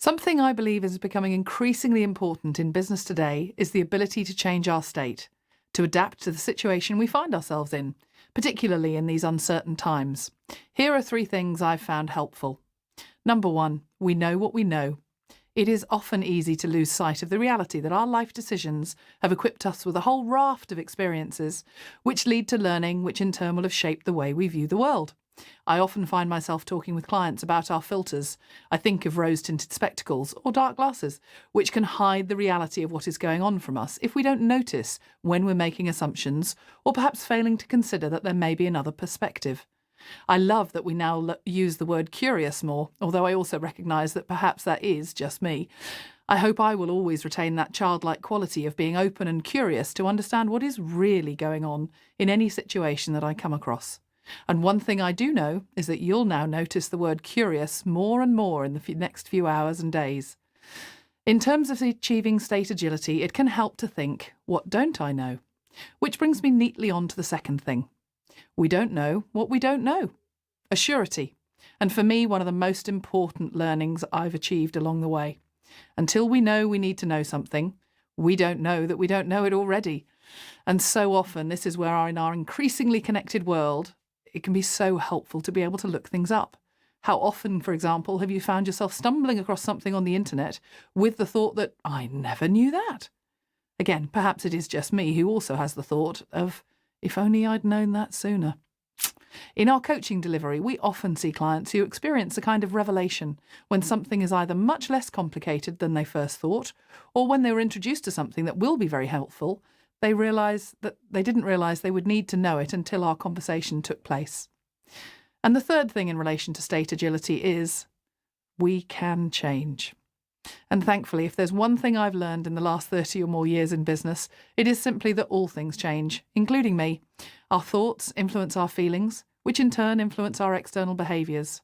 Something I believe is becoming increasingly important in business today is the ability to change our state, to adapt to the situation we find ourselves in, particularly in these uncertain times. Here are 3 things I've found helpful. Number 1, we know what we know. It is often easy to lose sight of the reality that our life decisions have equipped us with a whole raft of experiences which lead to learning, which in turn will have shaped the way we view the world. I often find myself talking with clients about our filters. I think of rose-tinted spectacles or dark glasses, which can hide the reality of what is going on from us if we don't notice when we're making assumptions or perhaps failing to consider that there may be another perspective. I love that we now use the word curious more, although I also recognise that perhaps that is just me. I hope I will always retain that childlike quality of being open and curious to understand what is really going on in any situation that I come across. And one thing I do know is that you'll now notice the word curious more and more in the next few hours and days. In terms of achieving state agility, it can help to think, what don't I know? Which brings me neatly on to the second thing. We don't know what we don't know. A surety. And for me, one of the most important learnings I've achieved along the way. Until we know we need to know something, we don't know that we don't know it already. And so often, this is where in our increasingly connected world, it can be so helpful to be able to look things up. How often, for example, have you found yourself stumbling across something on the internet with the thought that, I never knew that? Again, perhaps it is just me who also has the thought of, if only I'd known that sooner. In our coaching delivery, we often see clients who experience a kind of revelation when something is either much less complicated than they first thought, or when they were introduced to something that will be very helpful, they realise that they didn't realise they would need to know it until our conversation took place. And the third thing in relation to state agility is we can change. And thankfully, if there's one thing I've learned in the last 30 or more years in business, it is simply that all things change, including me. Our thoughts influence our feelings, which in turn influence our external behaviours.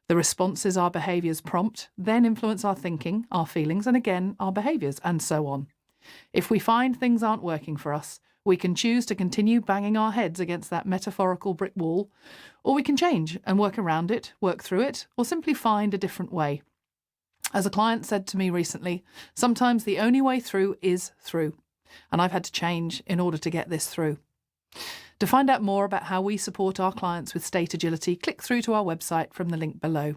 The responses our behaviours prompt then influence our thinking, our feelings, and again, our behaviours, and so on. If we find things aren't working for us, we can choose to continue banging our heads against that metaphorical brick wall, or we can change and work around it, work through it, or simply find a different way. As a client said to me recently, sometimes the only way through is through, and I've had to change in order to get this through. To find out more about how we support our clients with state agility, click through to our website from the link below.